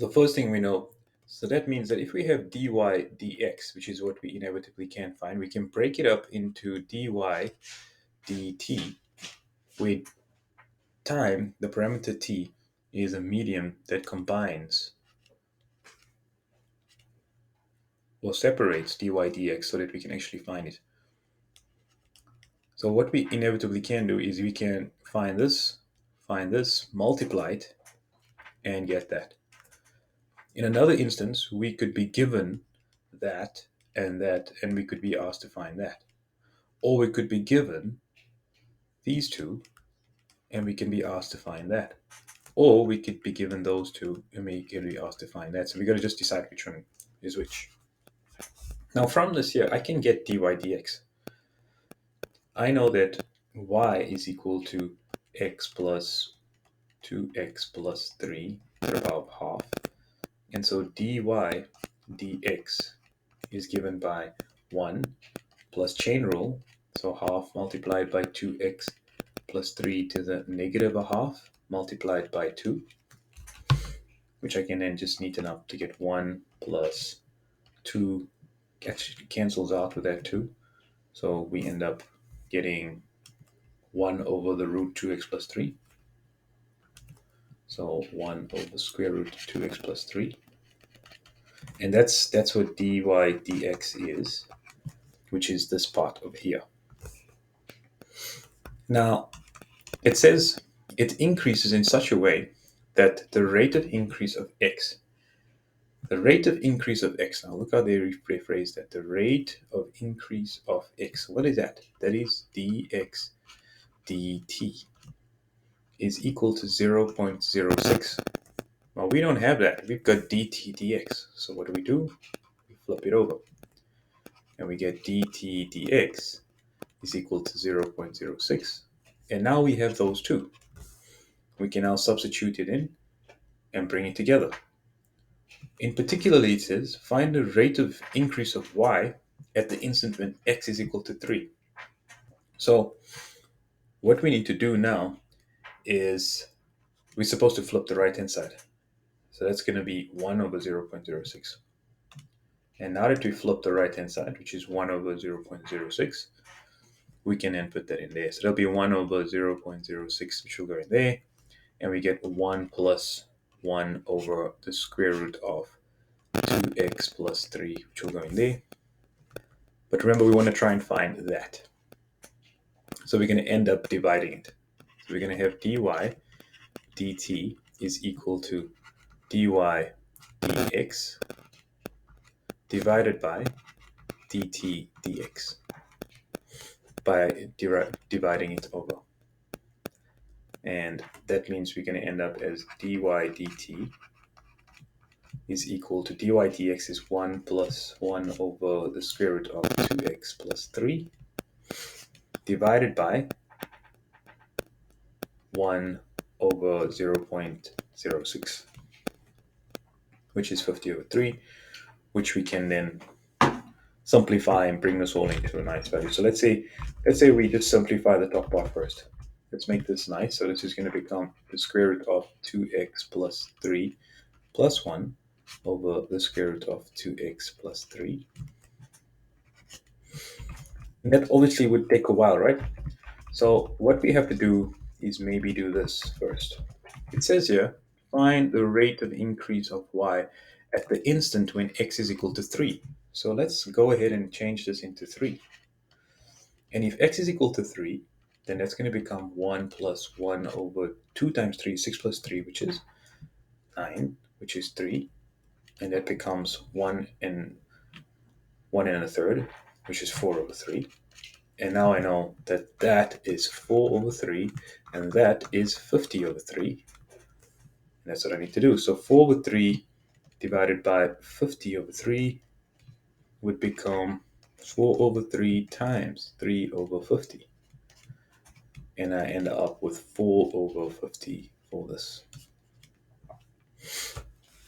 The first thing we know, so that means that if we have dy dx, which is what we inevitably can find, we can break it up into dy dt with time. The parameter t is a medium that combines or separates dy dx so that we can actually find it. So what we inevitably can do is we can find this, multiply it, and get that. In another instance, we could be given that, and we could be asked to find that. Or we could be given these two, and we can be asked to find that. Or we could be given those two, and we can be asked to find that. So we got to just decide which one is which. Now from this here, I can get dy dx. I know that y is equal to x plus 2x plus 3 to the power of half. And so dy dx is given by 1 plus chain rule, so half multiplied by 2x plus 3 to the negative a half multiplied by 2, which I can then just neaten up to get 1 plus 2 actually cancels out with that 2. So we end up getting 1 over the root 2x plus 3. So 1 over square root 2x plus 3. And that's what dy dx is, which is this part over here. Now, it says it increases in such a way that the rate of increase of x, now look how they rephrase that, the rate of increase of x, what is that? That is dx dt is equal to 0.06. Well, we don't have that. We've got dt dx. So what do? We flip it over. And we get dt dx is equal to 0.06. And now we have those two. We can now substitute it in and bring it together. In particular, it says find the rate of increase of y at the instant when x is equal to 3. So what we need to do now is we're supposed to flip the right hand side. So that's going to be 1 over 0.06. And now that we flip the right hand side, which is 1 over 0.06, we can then put that in there. So that'll be 1 over 0.06, which will go in there. And we get 1 plus 1 over the square root of 2x plus 3, which will go in there. But remember, we want to try and find that. So we're going to end up dividing it. So we're going to have dy dt is equal to dy dx divided by dt dx by dividing it over. And that means we're going to end up as dy dt is equal to dy dx is 1 plus 1 over the square root of 2x plus 3 divided by 1 over 0.06, which is 50 over 3, which we can then simplify and bring this all into a nice value. So let's say we just simplify the top part first. Let's make this nice. So this is going to become the square root of 2x plus 3 plus 1 over the square root of 2x plus 3. And that obviously would take a while, right? So what we have to do is maybe do this first. It says here, find the rate of increase of y at the instant when x is equal to 3. So let's go ahead and change this into 3. And if x is equal to 3, then that's going to become 1 plus 1 over 2 times 3, 6 plus 3, which is 9, which is 3. And that becomes 1 and a third, which is 4 over 3. And now I know that that is 4 over 3, and that is 50 over 3. And that's what I need to do. So 4 over 3 divided by 50 over 3 would become 4 over 3 times 3 over 50. And I end up with 4 over 50 for this.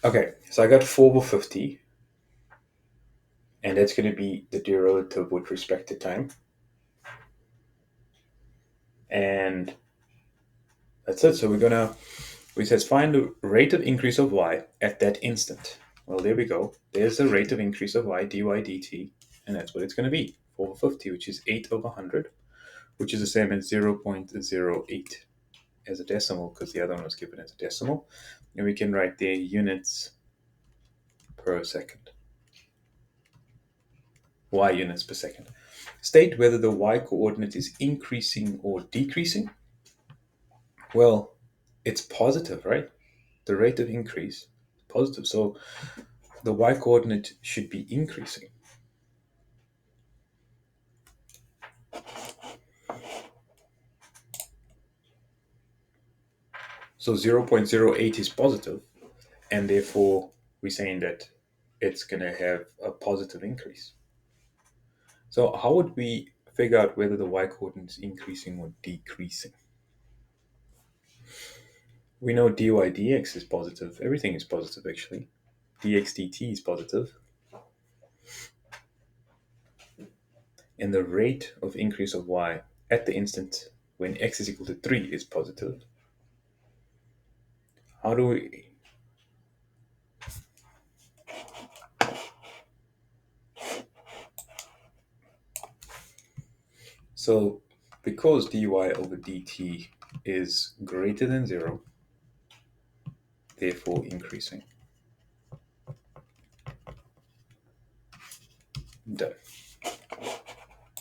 Okay, so I got 4 over 50. And that's going to be the derivative with respect to time. And that's it. So we're going to which says find the rate of increase of y at that instant. Well, there we go. There's the rate of increase of y, dy dt, and that's what it's going to be. 450, which is 8 over 100, which is the same as 0.08 as a decimal, because the other one was given as a decimal. And we can write there units per second. Y units per second. State whether the y coordinate is increasing or decreasing. Well, it's positive, right? The rate of increase is positive. So the y coordinate should be increasing. So 0.08 is positive, and therefore we're saying that it's going to have a positive increase. So how would we figure out whether the y coordinate is increasing or decreasing? We know dy dx is positive. Everything is positive, actually. Dx dt is positive. And the rate of increase of y at the instant when x is equal to 3 is positive. How do we... So because dy over dt is greater than 0, therefore increasing. Done.